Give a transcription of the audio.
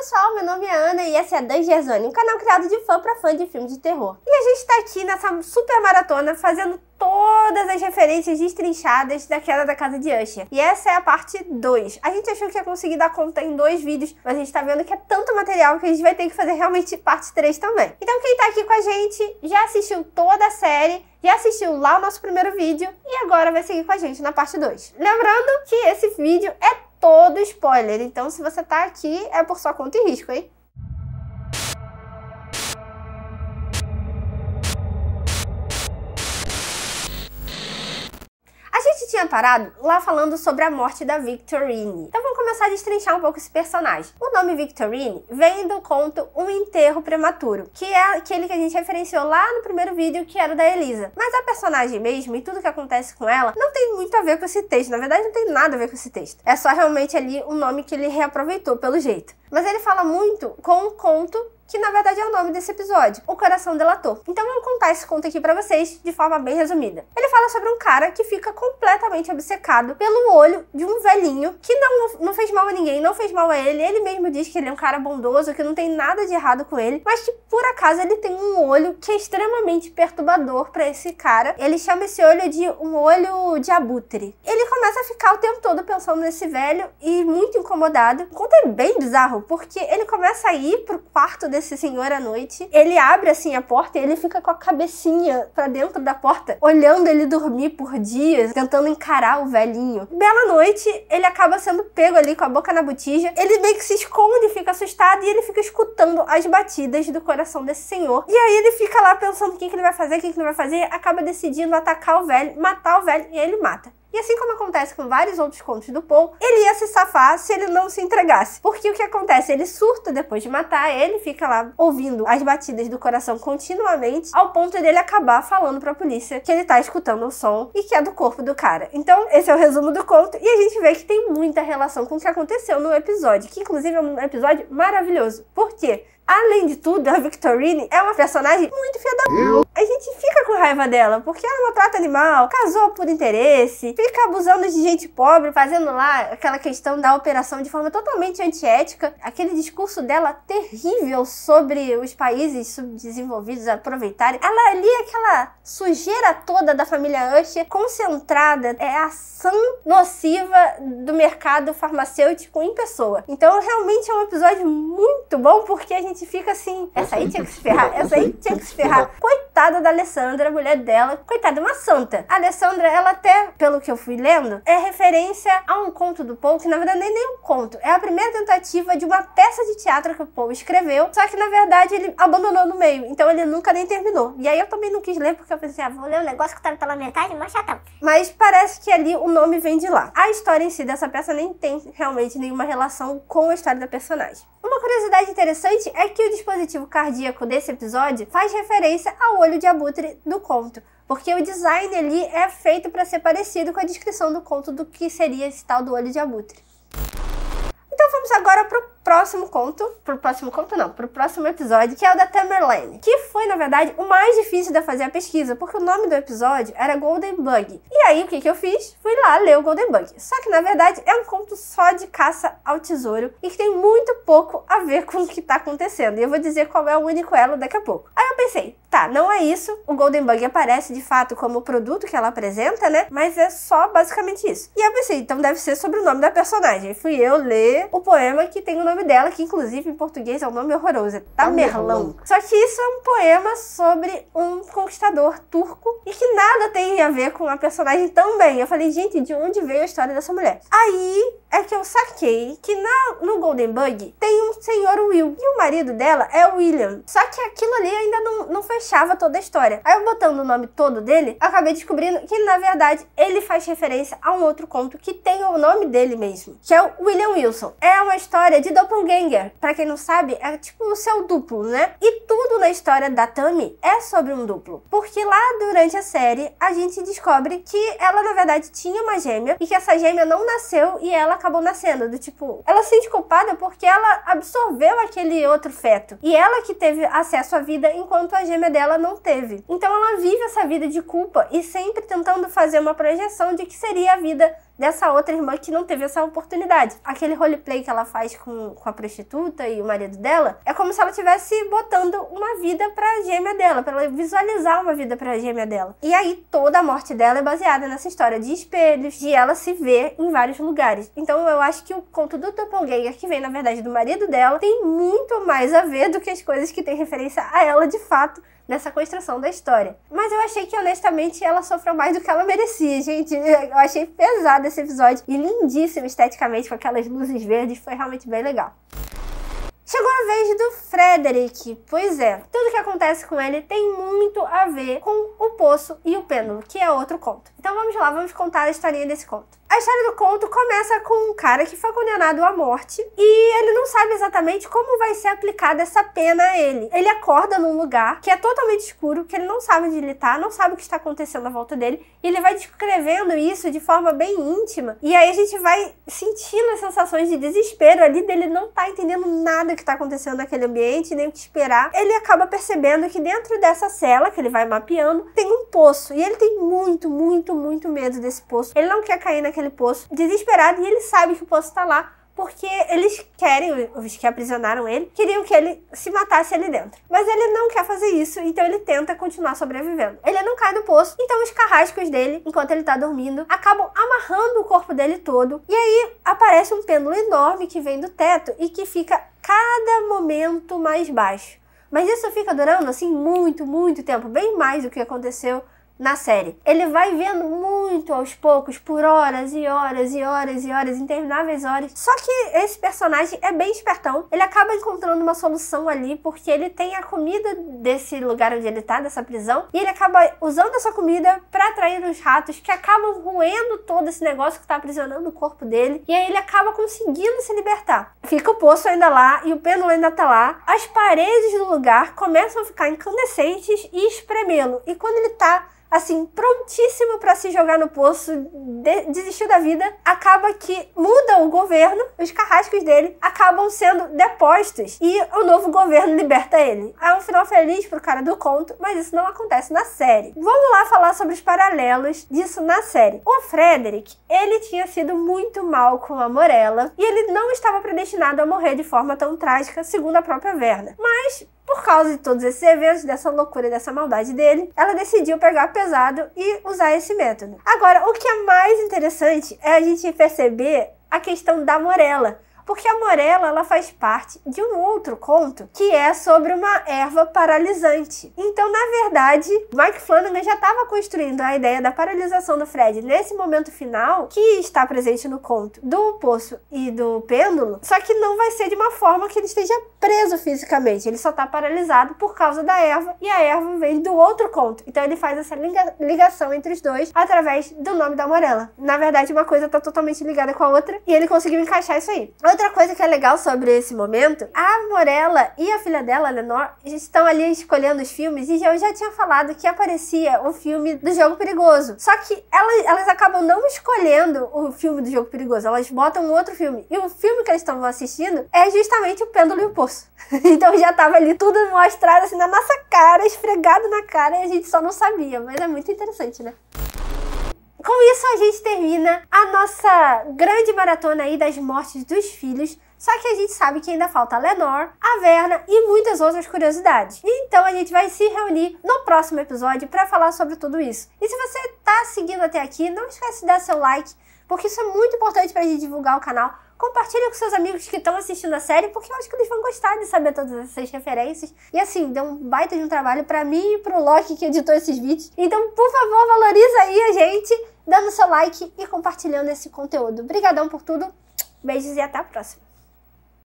pessoal, meu nome é Ana e essa é a Dangerzone, um canal criado de fã pra fã de filmes de terror. E a gente tá aqui nessa super maratona fazendo todas as referências destrinchadas da queda da casa de Usher. E essa é a parte 2. A gente achou que ia conseguir dar conta em 2 vídeos, mas a gente tá vendo que é tanto material que a gente vai ter que fazer realmente parte 3 também. Então quem tá aqui com a gente já assistiu toda a série, já assistiu lá o nosso primeiro vídeo e agora vai seguir com a gente na parte 2. Lembrando que esse vídeo é todo spoiler, então se você tá aqui é por sua conta e risco, hein? A gente tinha parado lá falando sobre a morte da Victorine. Então vamos começar a destrinchar um pouco esse personagem. O nome Victorine vem do conto Um Enterro Prematuro, que é aquele que a gente referenciou lá no primeiro vídeo, que era o da Elisa. Mas a personagem mesmo e tudo que acontece com ela não tem muito a ver com esse texto. Na verdade, não tem nada a ver com esse texto. É só realmente ali o nome que ele reaproveitou, pelo jeito. Mas ele fala muito com o conto que na verdade é o nome desse episódio, O Coração Delator. Então vamos contar esse conto aqui pra vocês de forma bem resumida. Ele fala sobre um cara que fica completamente obcecado pelo olho de um velhinho que não fez mal a ninguém, não fez mal a ele. Ele mesmo diz que ele é um cara bondoso, que não tem nada de errado com ele, mas que por acaso ele tem um olho que é extremamente perturbador pra esse cara. Ele chama esse olho de um olho de abutre. Ele começa a ficar o tempo todo pensando nesse velho e muito incomodado. O conto é bem bizarro, porque ele começa a ir pro quarto desse senhor à noite, ele abre assim a porta e ele fica com a cabecinha pra dentro da porta, olhando ele dormir por dias, tentando encarar o velhinho. Bela noite, ele acaba sendo pego ali com a boca na botija, ele meio que se esconde, fica assustado e ele fica escutando as batidas do coração desse senhor. E aí ele fica lá pensando o que ele vai fazer, o que ele vai fazer, acaba decidindo atacar o velho, matar o velho e ele mata. E assim como acontece com vários outros contos do Poe, ele ia se safar se ele não se entregasse. Porque o que acontece? Ele surta depois de matar, ele fica lá ouvindo as batidas do coração continuamente, ao ponto dele acabar falando pra polícia que ele tá escutando o som e que é do corpo do cara. Então, esse é o resumo do conto e a gente vê que tem muita relação com o que aconteceu no episódio, que inclusive é um episódio maravilhoso. Por quê? Além de tudo, a Victorine é uma personagem muito filha da p***. A gente fica com raiva dela, porque ela maltrata animal, casou por interesse, fica abusando de gente pobre, fazendo lá aquela questão da operação de forma totalmente antiética. Aquele discurso dela terrível sobre os países subdesenvolvidos aproveitarem. Ela ali é aquela sujeira toda da família Usher, concentrada, é a ação nociva do mercado farmacêutico em pessoa. Então, realmente é um episódio muito bom, porque a gente fica assim, essa aí tinha que se ferrar, essa aí tinha que se ferrar. Coitada da Alessandra, a mulher dela, coitada, uma santa. A Alessandra, ela até, pelo que eu fui lendo, é referência a um conto do Poe, que na verdade nem um conto, é a primeira tentativa de uma peça de teatro que o Poe escreveu, só que na verdade ele abandonou no meio, então ele nunca nem terminou. E aí eu também não quis ler, porque eu pensei, vou ler um negócio que tá pela metade, mas chatão. Mas parece que ali o nome vem de lá. A história em si dessa peça nem tem realmente nenhuma relação com a história da personagem. Uma curiosidade interessante é que o dispositivo cardíaco desse episódio faz referência ao olho de abutre do conto, porque o design ali é feito para ser parecido com a descrição do conto do que seria esse tal do olho de abutre. Então vamos agora pro próximo episódio, que é o da Tamerlane, que foi, na verdade, o mais difícil de fazer a pesquisa, porque o nome do episódio era Golden Bug. E aí, o que eu fiz? Fui lá ler o Golden Bug. Só que, na verdade, é um conto só de caça ao tesouro e que tem muito pouco a ver com o que tá acontecendo. E eu vou dizer qual é o único elo daqui a pouco. Aí eu pensei, tá, não é isso. O Golden Bug aparece, de fato, como o produto que ela apresenta, né? Mas é só basicamente isso. E eu pensei, então deve ser sobre o nome da personagem. E fui eu ler o poema que tem o nome dela, que inclusive em português é um nome horroroso, é Tamerlão. Só que isso é um poema sobre um conquistador turco e que nada tem a ver com a personagem também. Eu falei, gente, de onde veio a história dessa mulher? Aí é que eu saquei que no Golden Bug tem um senhor Will e o marido dela é o William. Só que aquilo ali ainda não fechava toda a história. Aí eu botando o nome todo dele, acabei descobrindo que na verdade ele faz referência a um outro conto que tem o nome dele mesmo, que é o William Wilson. É uma história de doppelganger. Pra quem não sabe, é tipo o seu duplo, né? E tudo na história da Tammy é sobre um duplo. Porque lá durante a série, a gente descobre que ela, na verdade, tinha uma gêmea e que essa gêmea não nasceu e ela acabou nascendo. Do tipo, ela se sente culpada porque ela absorveu aquele outro feto. E ela que teve acesso à vida enquanto a gêmea dela não teve. Então ela vive essa vida de culpa e sempre tentando fazer uma projeção de que seria a vida dessa outra irmã que não teve essa oportunidade. Aquele roleplay que ela faz com a prostituta e o marido dela, é como se ela estivesse botando uma vida pra gêmea dela, pra ela visualizar uma vida pra gêmea dela. E aí toda a morte dela é baseada nessa história de espelhos, de ela se ver em vários lugares. Então eu acho que o conto do Doppelganger, que vem na verdade do marido dela, tem muito mais a ver do que as coisas que tem referência a ela de fato nessa construção da história. Mas eu achei que, honestamente, ela sofreu mais do que ela merecia, gente. Eu achei pesado esse episódio e lindíssimo esteticamente, com aquelas luzes verdes, foi realmente bem legal. Chegou a vez do Frederick. Pois é, tudo que acontece com ele tem muito a ver com o Poço e o Pêndulo, que é outro conto. Então vamos lá, vamos contar a historinha desse conto. A história do conto começa com um cara que foi condenado à morte e ele não sabe exatamente como vai ser aplicada essa pena a ele. Ele acorda num lugar que é totalmente escuro, que ele não sabe onde ele tá, não sabe o que está acontecendo à volta dele, e ele vai descrevendo isso de forma bem íntima. E aí a gente vai sentindo as sensações de desespero ali dele não tá entendendo nada que tá acontecendo naquele ambiente, nem o que esperar. Ele acaba percebendo que dentro dessa cela que ele vai mapeando, tem um poço, e ele tem muito medo desse poço. Ele não quer cair naquele poço, desesperado, e ele sabe que o poço tá lá, porque eles querem, os que aprisionaram ele, queriam que ele se matasse ali dentro. Mas ele não quer fazer isso, então ele tenta continuar sobrevivendo. Ele não cai do poço, então os carrascos dele, enquanto ele tá dormindo, acabam amarrando o corpo dele todo, e aí aparece um pêndulo enorme que vem do teto e que fica cada momento mais baixo. Mas isso fica durando, assim, muito tempo, bem mais do que aconteceu na série. Ele vai vendo muito aos poucos, por horas e horas, intermináveis horas. Só que esse personagem é bem espertão. Ele acaba encontrando uma solução ali, porque ele tem a comida desse lugar onde ele tá, dessa prisão, e ele acaba usando essa comida pra atrair os ratos, que acabam roendo todo esse negócio que tá aprisionando o corpo dele, e aí ele acaba conseguindo se libertar. Fica o poço ainda lá, e o pêndulo ainda tá lá. As paredes do lugar começam a ficar incandescentes e espremê-lo. E quando ele tá assim, prontíssimo para se jogar no poço, desistiu da vida, acaba que muda o governo, os carrascos dele acabam sendo depostos e o novo governo liberta ele. É um final feliz pro cara do conto, mas isso não acontece na série. Vamos lá falar sobre os paralelos disso na série. O Frederick, ele tinha sido muito mal com a Morella e ele não estava predestinado a morrer de forma tão trágica, segundo a própria Verna. Mas por causa de todos esses eventos, dessa loucura e dessa maldade dele, ela decidiu pegar pesado e usar esse método. Agora, o que é mais interessante é a gente perceber a questão da Morella. Porque a Morella, ela faz parte de um outro conto que é sobre uma erva paralisante. Então, na verdade, Mike Flanagan já estava construindo a ideia da paralisação do Fred nesse momento final, que está presente no conto do Poço e do Pêndulo, só que não vai ser de uma forma que ele esteja preso fisicamente. Ele só está paralisado por causa da erva, e a erva vem do outro conto. Então, ele faz essa ligação entre os dois através do nome da Morella. Na verdade, uma coisa está totalmente ligada com a outra, e ele conseguiu encaixar isso aí. Outra coisa que é legal sobre esse momento, a Morella e a filha dela, Lenore, estão ali escolhendo os filmes, e eu já tinha falado que aparecia o filme do Jogo Perigoso. Só que elas acabam não escolhendo o filme do Jogo Perigoso, elas botam um outro filme. E o filme que eles estão assistindo é justamente o Pêndulo e o Poço. Então já tava ali tudo mostrado assim na nossa cara, esfregado na cara, e a gente só não sabia. Mas é muito interessante, né? Com isso, a gente termina a nossa grande maratona aí das mortes dos filhos. Só que a gente sabe que ainda falta a Lenore, a Verna e muitas outras curiosidades. Então a gente vai se reunir no próximo episódio para falar sobre tudo isso. E se você tá seguindo até aqui, não esquece de dar seu like, porque isso é muito importante pra gente divulgar o canal. Compartilha com seus amigos que estão assistindo a série, porque eu acho que eles vão gostar de saber todas essas referências. E assim, deu um baita de um trabalho pra mim e pro Loki que editou esses vídeos. Então, por favor, valoriza aí a gente, dando seu like e compartilhando esse conteúdo. Obrigadão por tudo, beijos e até a próxima.